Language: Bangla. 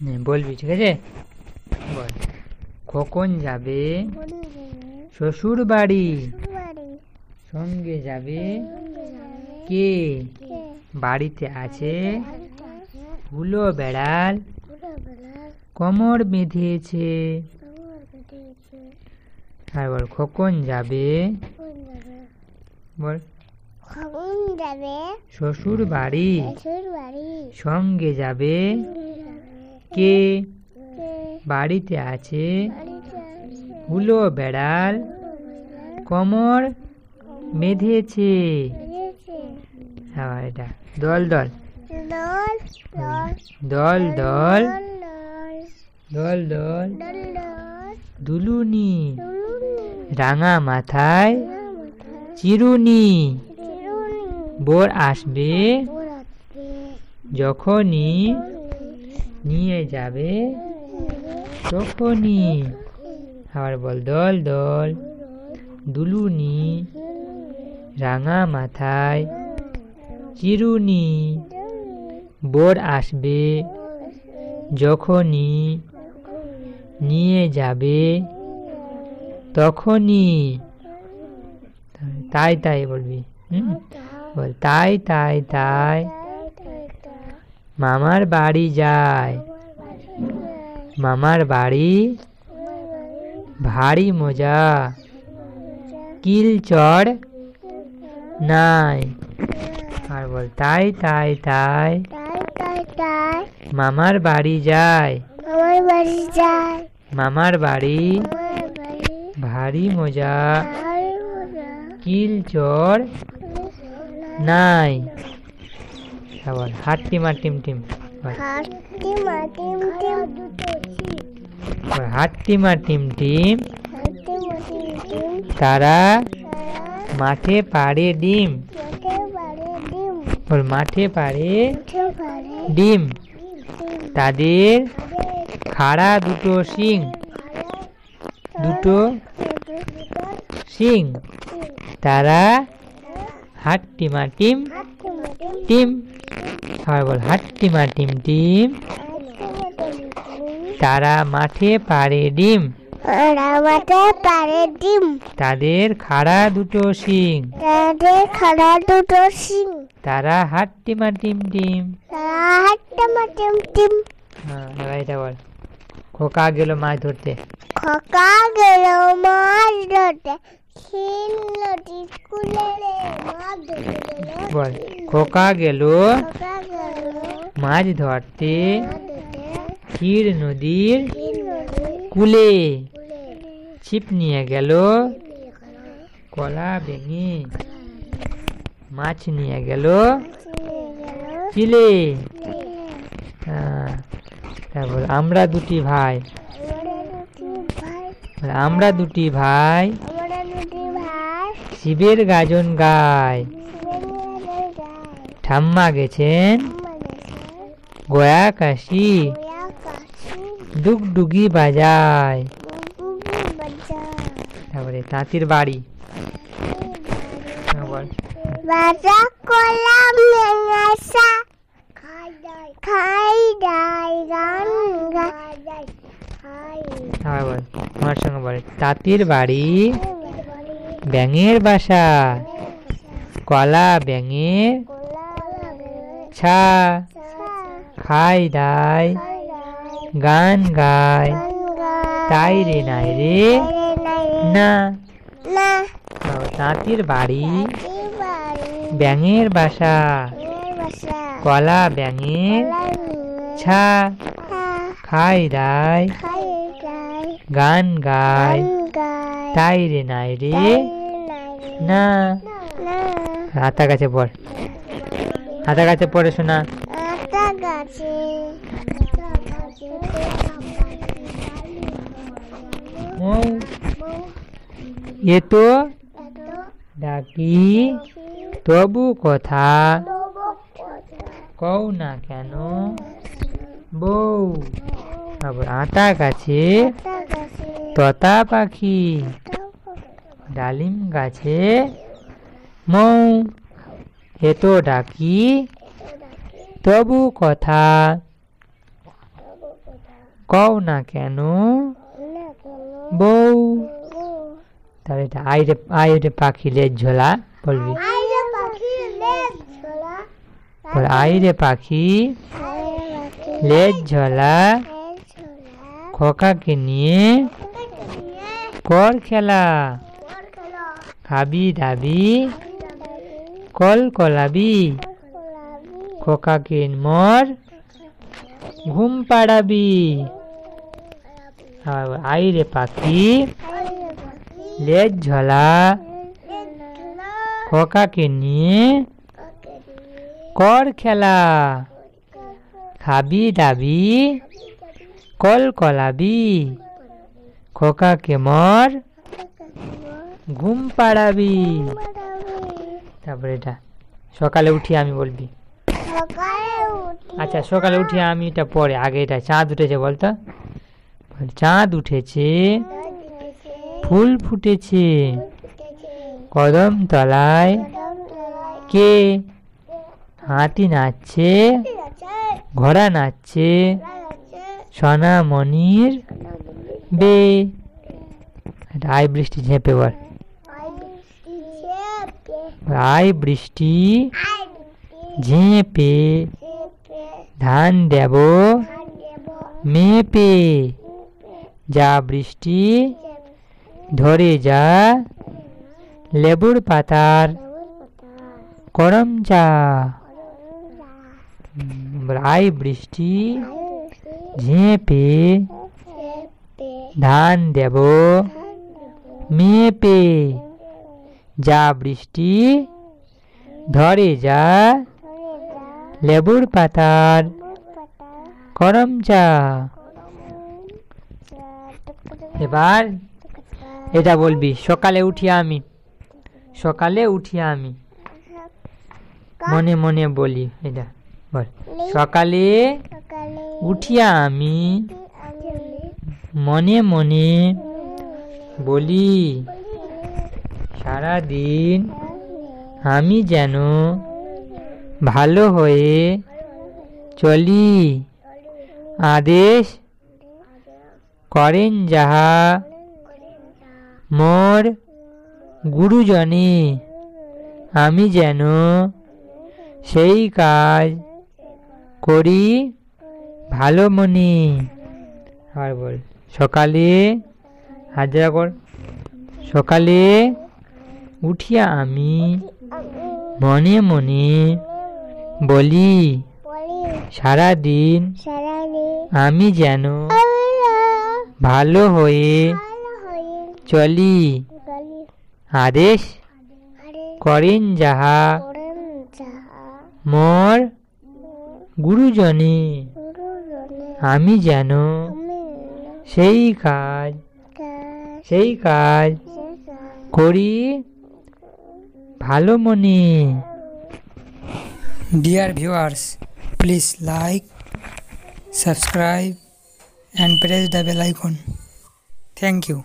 বলবি, ঠিক আছে? বল। কখন যাবে শ্বশুর বাড়ি? সঙ্গে যাবে কে? বাড়িতে আছে হুলো বেড়াল, কোমর বেঁধেছে। আর বল, কখন যাবে? বল। কখন যাবে শ্বশুর বাড়ি? সঙ্গে যাবে কে? বাড়িতে আছে হুলো বেড়াল, কোমর বেঁধেছে। আবার এটা দল দল দল দল দল দল দুলুনি, রাঙা মাথায় চিরুনি। বোর আসবে যখনই, নিয়ে যাবে তখনই। আবার বল। দল দল দুলুনি, রাঙা মাথায় চিরুনি। বোর আসবে যখনই, নিয়ে যাবে তখনই। তাই তাই বলবি। বল। তাই তাই তাই মামার বাড়ি যায়, মামার বাড়ি ভারী মজা, কিল চড় নাই। আর বল। তাই তাই তাই মামার বাড়ি যায়, মামার বাড়ি ভারী মজা, কিল চড় নাই। বল। হাট্টিমা টিম টিম। হাট্টিমা টিম টিম তারা মাঠে পাড়ে ডিম। বল। মাঠে পাড়ে ডিম, তাদের খাড়া দুটো শিং, দুটো শিং। তারা হাট্টিমা টিম টিম। আর বল। হাট্টিমা টিম টিম তারা মাঠে পাড়ে ডিম, তাদের খাড়া দুটো শিং। তারা হাট্টিমা টিম টিম। এটা বল। খোকা গেল মাছ ধরতে, বল। খোকা গেল মাছ ধরতে ক্ষীর নদীর কুলে, ছিপ নিয়ে গেল কলা ভেঙে, মাছ নিয়ে গেল চিলে। তারপর আমরা দুটি ভাই, আমরা দুটি ভাই শিবের গাজন গায়, ঠাম্মা গেছেন গয়া কাশি, ডুগডুগি বাজায়। তারপরে তাঁতির বাড়ি। বল। বল আমার সঙ্গে বল। তাঁতির বাড়ি ব্যাঙের বাসা, কলা ব্যাঙের ছা, খাই দাই গান গায়, তাই রে নাই রে না। তাঁতির বাড়ি ব্যাঙের বাসা, কলা ব্যাঙের ছা, খাই দাই গান গায়, তাই রে নাই রে না। হাতা গাছে পড়, হাতা গাছে পড়ে শোনা। এ তো ডাকি তবু কথা কও না কেন বউ। আবার আতা গাছে তোতা পাখি, ডালিম গাছে মৌ। এ তো ডাকি তবু কথা কও না কেন বউ। তাহলে এটা আইরে পাখি লেজ ঝোলা বলবি। আইরে পাখি লেজ ঝোলা খোকাকে নিয়ে কর খেলা। খাবি দাবি কল কলাবি খোকাকে মোর ঘুম পাড়াবি। আইরে পাখি লেজ ঝোলা খোকাকে নিয়ে কর খেলা। খাবি দাবি কল কলাবি খোকাকে মোর ঘুম পাড়াবি। তারপরে এটা সকালে উঠি আমি বলবি। আচ্ছা সকালে উঠি আমি এটা পরে, আগে এটা চাঁদ উঠেছে বলতো। চাঁদ উঠেছে ফুল ফুটেছে কদম তলায় কে হাতি নাচছে ঘোড়া নাচছে সোনামণির বে। আই বৃষ্টি ঝেঁপে বল। আই বৃষ্টি ঝেঁপে ধান দেব মেপে। যা বৃষ্টি ধরে যা লেবুর পাতার করম চা। আই বৃষ্টি ঝেঁপে ধান দেব মেপে। যা বৃষ্টি ধরে যা লেবুর পাতার করম চা। এবার এটা বলবি সকালে উঠিয়া আমি মনে মনে বলি। এটা বল। সকালে উঠিয়া আমি মনে মনে বলি সারাদিন আমি যেন ভালো হয়ে চলি। আদেশ করেন যাহা মোর গুরুজনে আমি যেন সেই কাজ করি ভালো মনে। আর বল সকালে হাজরা কর। সকালে উঠিয়া আমি মনে মনে বলি সারাদিন আমি যেন ভালো হয়ে চলি। আদেশ করেন যাহা মোর গুরুজনে আমি যেন সেই কাজ করি ভালো মনে। Dear viewers, please like, subscribe and press the bell icon. Thank you.